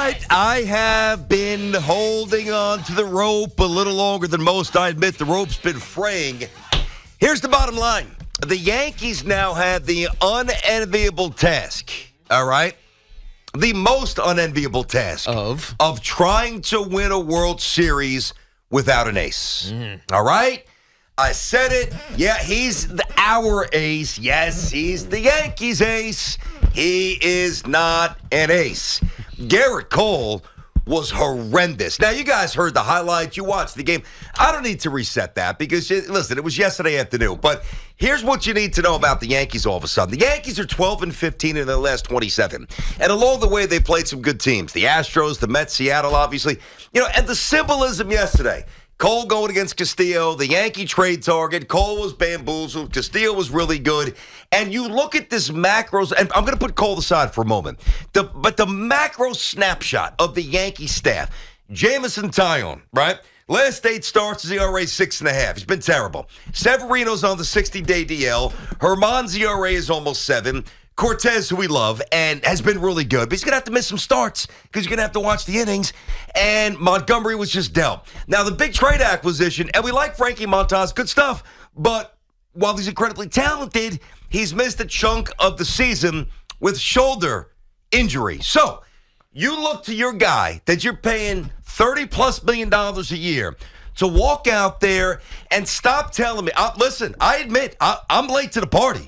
right. I have been holding on to the rope a little longer than most. I admit the rope's been fraying. Here's the bottom line. The Yankees now have the unenviable task, all right? The most unenviable task of trying to win a World Series without an ace. All right? I said it. Yeah, he's our ace. Yes, he's the Yankees' ace. He is not an ace. Garrett Cole was horrendous. Now, you guys heard the highlights. You watched the game. I don't need to reset that because, listen, it was yesterday afternoon. But here's what you need to know about the Yankees all of a sudden. The Yankees are 12-15 in their last 27. And along the way, they played some good teams. The Astros, the Mets, Seattle, obviously. And the symbolism yesterday. Cole going against Castillo, the Yankee trade target. Cole was bamboozled. Castillo was really good. And you look at this macros, and I'm going to put Cole aside for a moment. But the macro snapshot of the Yankee staff, Jamison Tyone, right? Last 8 starts, his ERA 6.5. He's been terrible. Severino's on the 60-day DL. Herman's ERA is almost 7. Cortez, who we love, and has been really good, but he's going to have to miss some starts because you're going to have to watch the innings. And Montgomery was just dealt. Now, the big trade acquisition, and we like Frankie Montas, good stuff, but while he's incredibly talented, he's missed a chunk of the season with shoulder injury. So, you look to your guy that you're paying $30+ million a year to walk out there and stop telling me. Listen, I admit, I'm late to the party.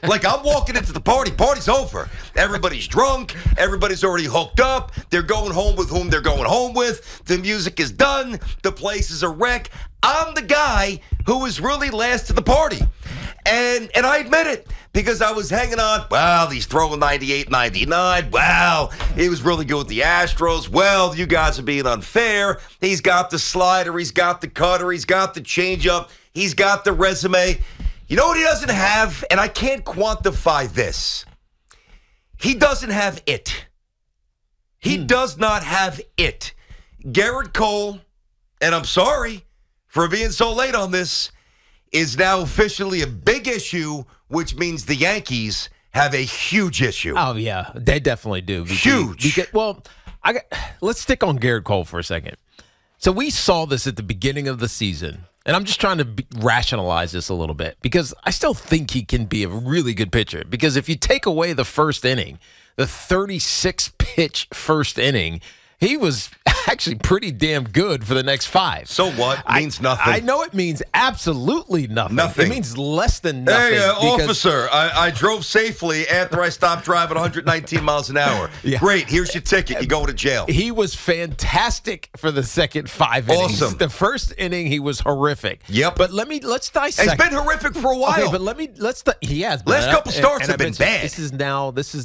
Like, I'm walking into the party. Party's over. Everybody's drunk. Everybody's already hooked up. They're going home with whom they're going home with. The music is done. The place is a wreck. I'm the guy who is really last to the party. And I admit it because I was hanging on. Well, he's throwing 98, 99. Well, he was really good with the Astros. Well, you guys are being unfair. He's got the slider. He's got the cutter. He's got the changeup. He's got the resume. You know what he doesn't have? And I can't quantify this. He doesn't have it. He does not have it. Garrett Cole, and I'm sorry for being so late on this, is now officially a big issue, which means the Yankees have a huge issue. Oh, yeah. They definitely do. Huge. Let's stick on Garrett Cole for a second. So we saw this at the beginning of the season, and I'm just trying to rationalize this a little bit because I still think he can be a really good pitcher because if you take away the first inning, the 36-pitch first inning, he was actually pretty damn good for the next 5. So what? Means nothing. I know it means absolutely nothing. Nothing. It means less than nothing. Hey, officer, I drove safely after I stopped driving 119 miles an hour. Yeah. Great. Here's your ticket. You go to jail. He was fantastic for the second 5 innings. Awesome. The first inning, he was horrific. Yep. But let's dissect. It's been horrific for a while. Okay, but he has. Last couple starts have been bad. This is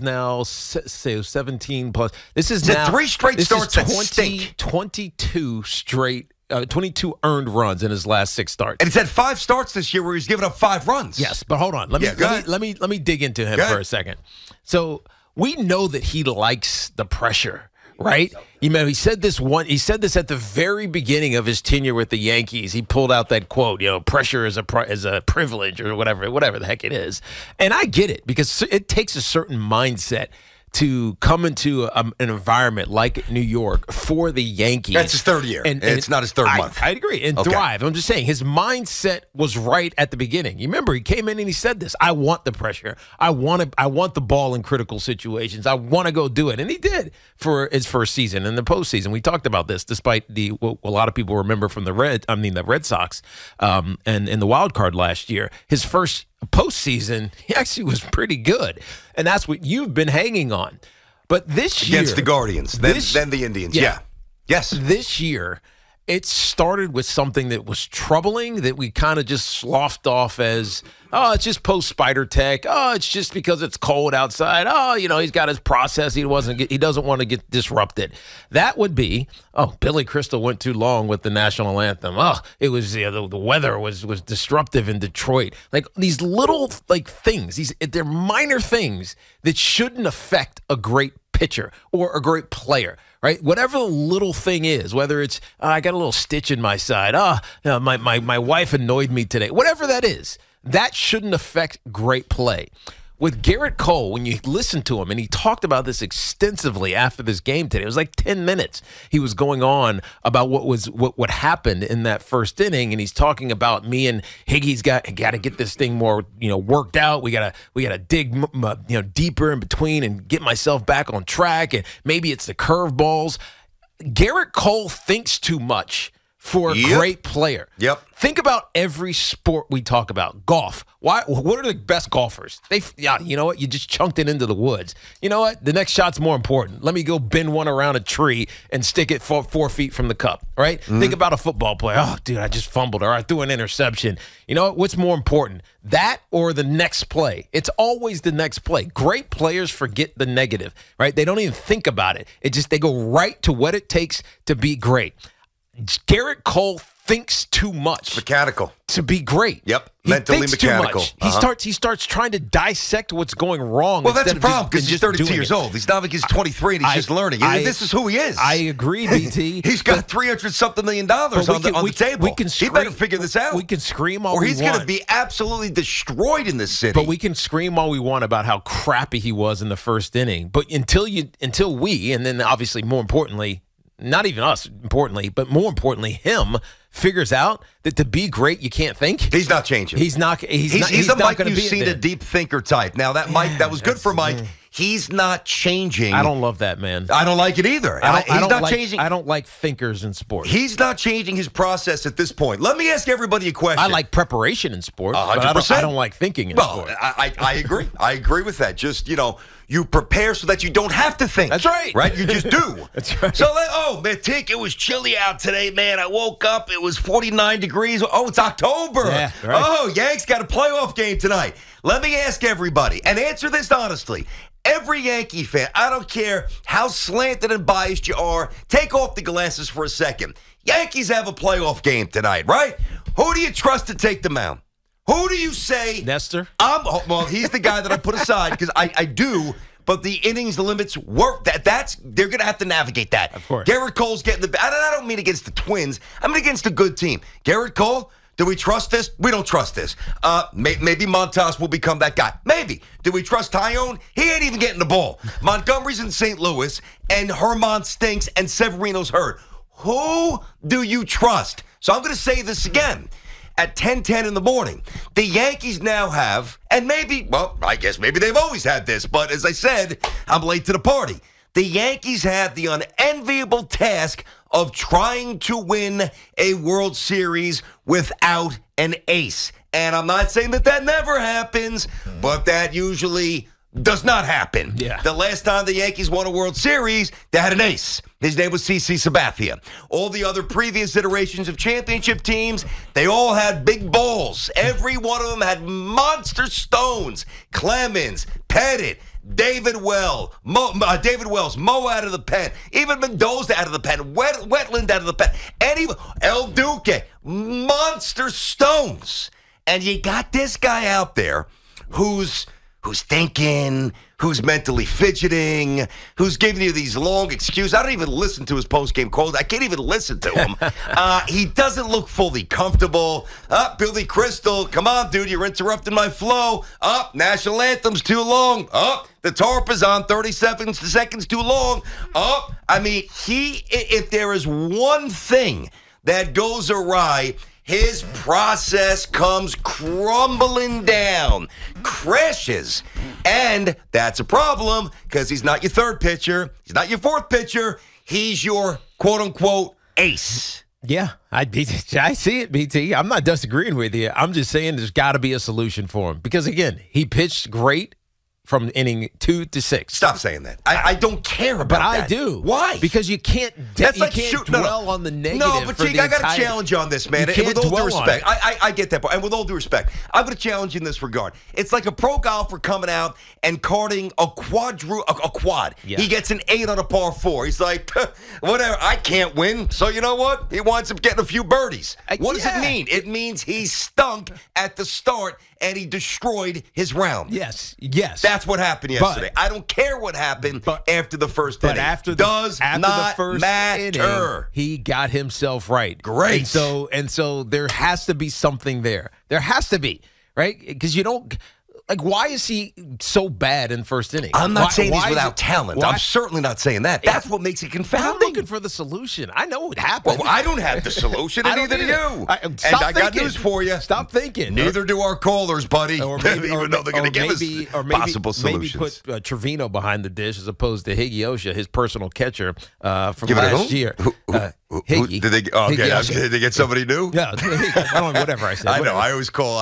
now say 17 plus. This is now 3 straight starts. 22 straight, 22 earned runs in his last 6 starts. And he's had 5 starts this year where he's given up 5 runs. Yes, but hold on. Let me dig into him for a second. So we know that he likes the pressure, right? He said this at the very beginning of his tenure with the Yankees. He pulled out that quote, pressure is a privilege or whatever the heck it is. And I get it because it takes a certain mindset to come into an environment like New York for the Yankees. That's his 3rd year. And it's not his 3rd month. I agree. And thrive. I'm just saying his mindset was right at the beginning. You remember he came in and he said this. I want the pressure. I want the ball in critical situations. I want to go do it. And he did for his first season. In the postseason, we talked about this despite what a lot of people remember from the Red Sox and in the wild card last year. His first postseason, he actually was pretty good. And that's what you've been hanging on. But this year... Against the Guardians, then the Indians. Yeah. Yes. This year, it started with something that was troubling that we kind of just sloughed off as, oh, it's just post-spider tech. Oh, it's just because it's cold outside. Oh, he's got his process. He doesn't want to get disrupted. That would be, Billy Crystal went too long with the national anthem. Oh, it was the weather was disruptive in Detroit. Like these little things. They're minor things that shouldn't affect a great pitcher or a great player. Right, whatever the little thing is, whether it's I got a little stitch in my side, my wife annoyed me today, whatever that is, that shouldn't affect great play. with Garrett Cole, when you listen to him, and he talked about this extensively after this game today, it was like 10 minutes he was going on about what happened in that first inning, and he's talking about me and Higgy's got to get this thing more worked out. We gotta dig deeper in between and get myself back on track, and maybe it's the curveballs. Garrett Cole thinks too much for a great player. Yep. Think about every sport we talk about. Golf. What are the best golfers? You know what? You just chunked it into the woods. You know what? The next shot's more important. Let me go bend one around a tree and stick it 4 feet from the cup, right? Mm-hmm. Think about a football player. Oh, dude, I just fumbled or I threw an interception. You know what? What's more important? That or the next play? It's always the next play. Great players forget the negative, right? They don't even think about it. They go right to what it takes to be great. Garrett Cole thinks too much. Mechanical. To be great. Yep. He Mentally thinks mechanical. Too much. He starts trying to dissect what's going wrong. Well, that's the problem because he's 32 years old. He's not like he's 23 and he's just learning. This is who he is. I agree, BT. He's got $300-something million on the table. He better figure this out. We can scream all we want. Or he's going to be absolutely destroyed in this city. But we can scream all we want about how crappy he was in the first inning. But until we, and then obviously more importantly, not even us, importantly, but more importantly, him figures out that to be great, you can't think. He's not changing. He's not going to be. He's a Mike you've seen a deep thinker type. Now that Mike, that was good for Mike. He's not changing. I don't love that, man. I don't like it either. He's not changing. I don't like thinkers in sports. He's not changing his process at this point. Let me ask everybody a question. I like preparation in sports. 100%. But I don't like thinking in sports. I agree. I agree with that. Just, you prepare so that you don't have to think. That's right. Right? You just do. That's right. So, man, Tink, it was chilly out today, man. I woke up. It was 49 degrees. Oh, it's October. Yeah, right. Oh, Yanks got a playoff game tonight. Let me ask everybody, and answer this honestly. Every Yankee fan, I don't care how slanted and biased you are, take off the glasses for a second. Yankees have a playoff game tonight, right? Who do you trust to take the mound? Who do you say? Nestor? Well, he's the guy that I put aside because I do, but the innings limits work. They're going to have to navigate that. Of course. Garrett Cole's getting I don't mean against the Twins. I mean against a good team. Garrett Cole, do we trust this? We don't trust this. Maybe Montas will become that guy. Maybe. Do we trust Tyone? He ain't even getting the ball. Montgomery's in St. Louis, and Herman stinks, and Severino's hurt. Who do you trust? So I'm going to say this again. At 10:10 in the morning, the Yankees now have, and I guess maybe they've always had this, but as I said, I'm late to the party. The Yankees had the unenviable task of trying to win a World Series without an ace. And I'm not saying that never happens, but that usually does not happen. Yeah. The last time the Yankees won a World Series, they had an ace. His name was CC Sabathia. All the other previous iterations of championship teams, they all had big balls. Every one of them had monster stones. Clemens, Pettit, David Wells, Mo out of the pen. Even Mendoza out of the pen. Wetland out of the pen. El Duque. Monster stones. And you got this guy out there who's thinking, who's mentally fidgeting, who's giving you these long excuses. I don't even listen to his post-game quotes. I can't even listen to him. He doesn't look fully comfortable. Billy Crystal, come on, dude, you're interrupting my flow. National anthem's too long. The tarp is on 37 seconds too long. If there is one thing that goes awry, his process comes crumbling down, crashes. And that's a problem because he's not your third pitcher. He's not your fourth pitcher. He's your quote-unquote ace. Yeah, I see it, BT. I'm not disagreeing with you. I'm just saying there's got to be a solution for him. Because, again, he pitched great from inning 2 to 6. Stop saying that. I don't care about that. But I do. Why? Because you can't dwell on the negative. No, but Tiki, I got to challenge you on this, man. And with all due respect, I get that. And with all due respect, I'm going to challenge you in this regard. It's like a pro golfer coming out and carding a quad. Yeah. He gets an 8 on a par 4. He's like, whatever, I can't win. So you know what? He winds up getting a few birdies. What does it mean? It means he stunk at the start and he destroyed his round. Yes. That's what happened yesterday. I don't care what happened after the first inning. But does not matter. Inning, he got himself right. Great. And so there has to be something there. There has to be, right? Because you don't. Like, why is he so bad in first inning? I'm not saying he's without talent. I'm certainly not saying that. That's what makes it confounding. I'm looking for the solution. I know what happened. Well, I don't have the solution, and neither do you. And I got news for you. Stop thinking. Neither do our callers, buddy. Or maybe, even though they're going to give us possible solutions. Maybe put Trevino behind the dish as opposed to Higgy, his personal catcher from last year. Higgy. Did they get somebody new? Yeah, whatever I said. I know. I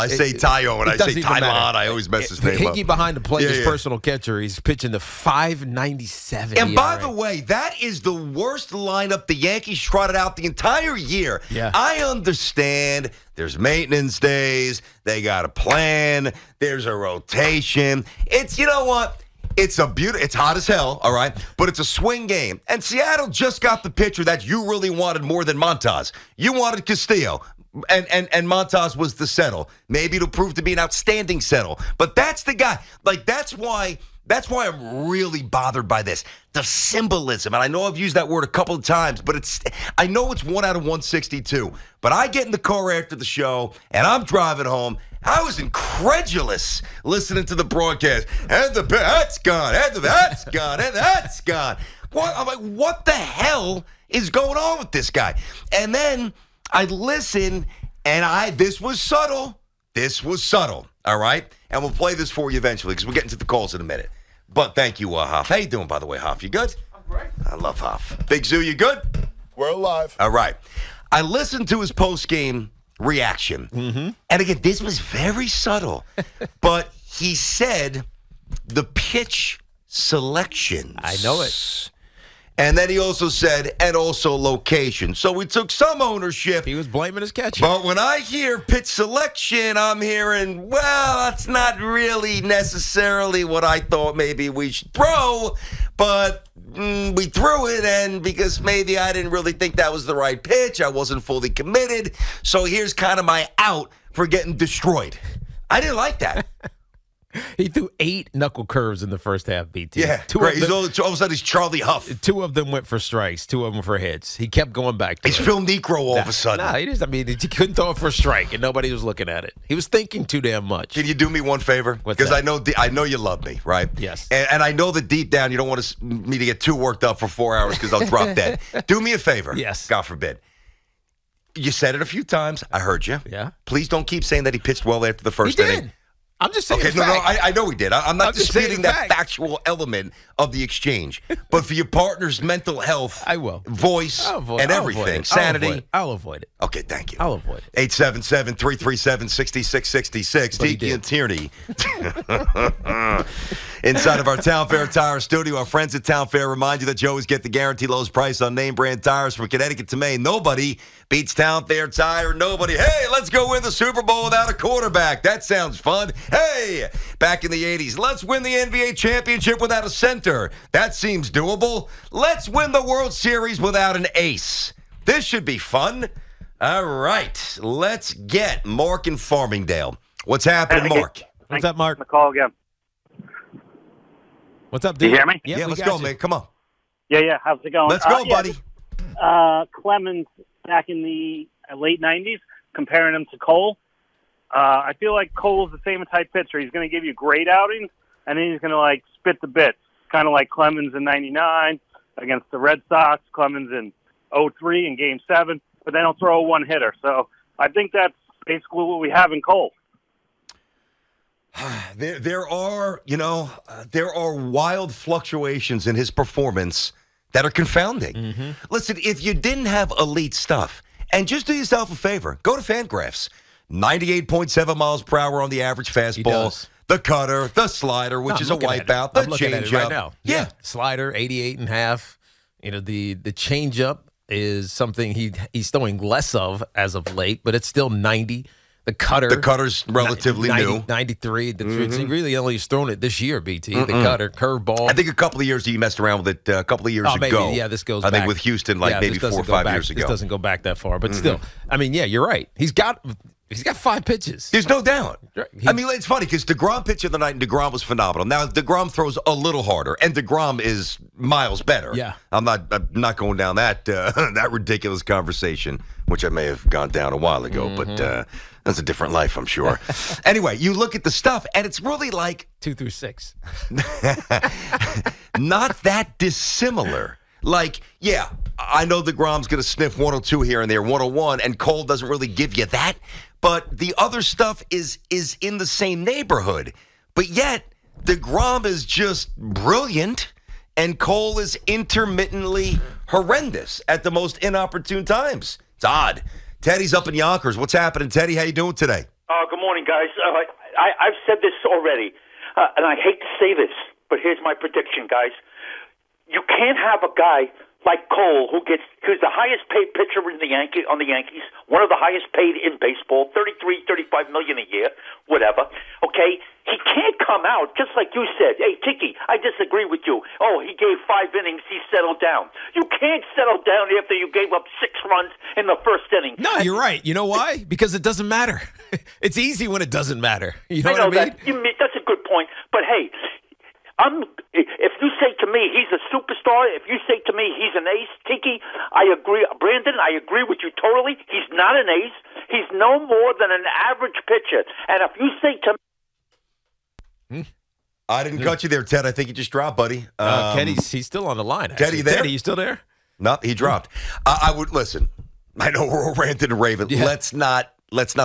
say Tayo, and I say Taiwan. I always mess his name up. Higgy behind the plate, his personal catcher. He's pitching to 5.97. And by the way, that is the worst lineup the Yankees trotted out the entire year. Yeah. I understand there's maintenance days. They got a plan. There's a rotation. You know what? It's hot as hell, all right? But it's a swing game. And Seattle just got the pitcher that you really wanted more than Montas. You wanted Castillo. And Montas was the settle. Maybe it'll prove to be an outstanding settle. But that's the guy. Like, that's why I'm really bothered by this. The symbolism. And I know I've used that word a couple of times, but I know it's 1 out of 162. But I get in the car after the show, and I'm driving home. I was incredulous listening to the broadcast. And the bat's gone. And the bat's gone. And that's gone. I'm like, what the hell is going on with this guy? And then I listen, and this was subtle. This was subtle, all right? And we'll play this for you eventually because we're getting to the calls in a minute. But thank you, Hoff. How you doing, by the way, Hoff? You good? I'm great. I love Hoff. Big Zoo, you good? We're alive. All right. I listened to his post-game reaction. Mm-hmm. And again, this was very subtle. But he said the pitch selections. I know it. And then he also said, and also location. So we took some ownership. He was blaming his catcher. But when I hear pitch selection, I'm hearing, well, that's not really necessarily what I thought maybe we should throw. But we threw it, and because maybe I didn't really think that was the right pitch, I wasn't fully committed. So here's kind of my out for getting destroyed. I didn't like that. He threw 8 knuckle curves in the first half, BT. Yeah, great. All of a sudden, he's Charlie Huff. 2 of them went for strikes, 2 of them for hits. He kept going back to He's Phil Necro all of a sudden. Nah, he just, he couldn't throw it for a strike, and nobody was looking at it. He was thinking too damn much. Can you do me one favor? Because I know you love me, right? Yes. And I know that deep down you don't want me to get too worked up for 4 hours because I'll drop dead. Do me a favor. Yes. God forbid. You said it a few times. I heard you. Yeah. Please don't keep saying that he pitched well after the first He inning. did. I'm just saying. Okay, I know he did. I'm not disputing that factual element of the exchange. But for your partner's mental health, I will. Voice and everything, sanity. I'll avoid it. Okay, thank you. I'll avoid it. 877-337-6666. Tiki and Tierney. Inside of our Town Fair Tire studio, our friends at Town Fair remind you that you always get the guaranteed lowest price on name brand tires from Connecticut to Maine. Nobody beats Town Fair Tire. Nobody. Hey, let's go win the Super Bowl without a quarterback. That sounds fun. Hey, back in the 80s, let's win the NBA championship without a center. That seems doable. Let's win the World Series without an ace. This should be fun. All right, let's get Mark in Farmingdale. What's happening, Mark? What's up, Mark? The call again. What's up, dude? Do you hear me? Yeah, let's go, man. Come on. Yeah. How's it going? Let's go, buddy. Clemens back in the late 90s, comparing him to Cole. I feel like Cole's the same type pitcher. He's going to give you great outings, and then he's going to, spit the bits. Kind of like Clemens in 99 against the Red Sox, Clemens in 03 in Game 7, but then he'll throw a one-hitter. So I think that's basically what we have in Cole. There are wild fluctuations in his performance that are confounding. Mm-hmm. Listen, if you didn't have elite stuff, and just do yourself a favor, go to Fangraphs. 98.7 miles per hour on the average fastball. The cutter, the slider, which is a wipeout, the changeup. Right now. Yeah. Slider, 88.5. The changeup is something he's throwing less of as of late, but it's still 90. The cutter's relatively 90, new. 93. Mm-hmm. He really only has thrown it this year, BT. Mm-mm. The cutter, curveball. I think a couple of years he messed around with it a couple of years ago. Maybe, this goes back. I think with Houston, maybe 4 or 5 years ago. This doesn't go back that far, but still. You're right. He's got 5 pitches. There's no doubt. It's funny because DeGrom pitched the other night, and DeGrom was phenomenal. Now, DeGrom throws a little harder, and DeGrom is miles better. Yeah. I'm not going down that that ridiculous conversation, which I may have gone down a while ago, but that's a different life, I'm sure. Anyway, you look at the stuff, and it's really like 2 through 6. not that dissimilar. Like, yeah, I know DeGrom's going to sniff 102 here and there, 101, and Cole doesn't really give you that. But the other stuff is in the same neighborhood. But yet, DeGrom is just brilliant, and Cole is intermittently horrendous at the most inopportune times. It's odd. Teddy's up in Yonkers. What's happening, Teddy? How you doing today? Good morning, guys. I've said this already, and I hate to say this, but here's my prediction, guys. You can't have a guy like Cole, who's the highest paid pitcher on the Yankees, one of the highest paid in baseball, $35 million a year, whatever. Okay, he can't come out just like you said. Hey, Tiki, I disagree with you. Oh, he gave 5 innings, he settled down. You can't settle down after you gave up 6 runs in the first inning. No, you're right. You know why? Because it doesn't matter. It's easy when it doesn't matter. You know what I mean? That's a good point. But hey, if you say to me he's a superstar, if you say to me he's an ace, Tiki, I agree. Brandon, I agree with you totally. He's not an ace. He's no more than an average pitcher. And if you say to me... I didn't cut you there, Ted. I think you just dropped, buddy. He's still on the line. Actually. Teddy, there? Teddy, you still there? No, he dropped. I would listen. I know we're all ranting and raving. Yeah. Let's not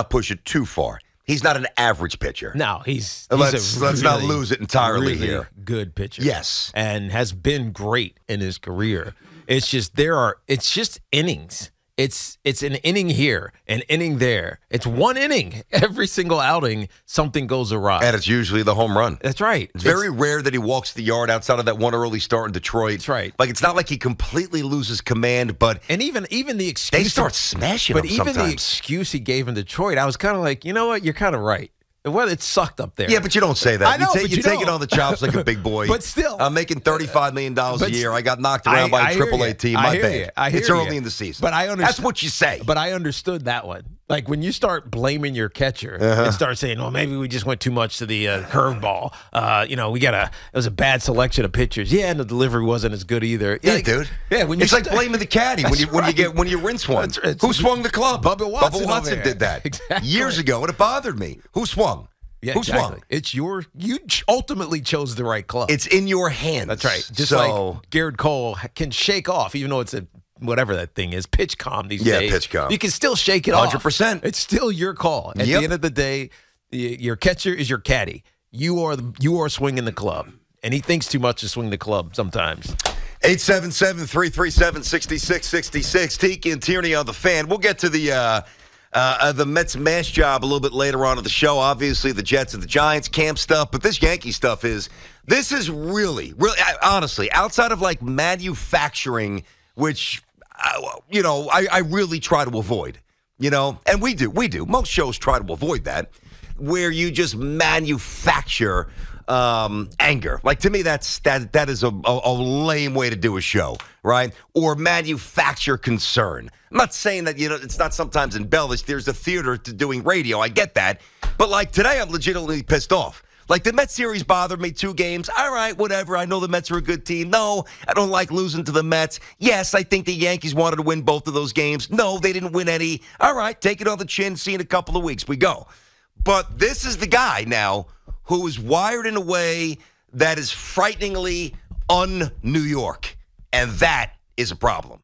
push it too far. He's not an average pitcher. No, he's let's not lose it entirely really here. Good pitcher. Yes. And has been great in his career. It's just it's just innings. It's an inning here, an inning there. It's one inning. Every single outing, something goes awry. And it's usually the home run. That's right. It's very rare that he walks the yard outside of that one early start in Detroit. That's right. Like, it's not like he completely loses command, but and even the excuse they start smashing him sometimes. But even the excuse he gave in Detroit, I was kind of like, you know what? You're kind of right. Well, it sucked up there. Yeah, but you don't say that. I know, you take it on the chops like a big boy. But still. I'm making $35 million a year. I got knocked around by a AAA team. My bad. It's early in the season. But I understand. That's what you say. But I understood that one. Like, when you start blaming your catcher and start saying, well, maybe we just went too much to the curveball. It was a bad selection of pitchers. Yeah, and the delivery wasn't as good either. Yeah, dude. Yeah, it's like blaming the caddy when you rinse one. Who swung the club? Bubba Watson did that exactly. years ago, and it bothered me. Who swung? Yeah, Who exactly. swung? It's you ultimately chose the right club. It's in your hands. That's right. Just like Garrett Cole can shake off, even though it's whatever that thing is, pitch calm these days. Yeah, pitch calm. You can still shake it 100%. It's still your call. At the end of the day, your catcher is your caddy. You are swinging the club, and he thinks too much to swing the club sometimes. 877-337-6666. Tiki and Tierney on the Fan. We'll get to the Mets mash job a little bit later on in the show. Obviously, the Jets and the Giants camp stuff, but this Yankee stuff is really, honestly, outside of like manufacturing, which, I really try to avoid, and we do. Most shows try to avoid that, where you just manufacture anger. Like, to me, that is a lame way to do a show, right? Or manufacture concern. I'm not saying that, it's not sometimes embellished. There's a theater to doing radio. I get that. But, like, today I'm legitimately pissed off. Like, the Mets series bothered me 2 games. All right, whatever. I know the Mets are a good team. No, I don't like losing to the Mets. Yes, I think the Yankees wanted to win both of those games. No, they didn't win any. All right, take it on the chin. See you in a couple of weeks. We go. But this is the guy now who is wired in a way that is frighteningly un-New York. And that is a problem.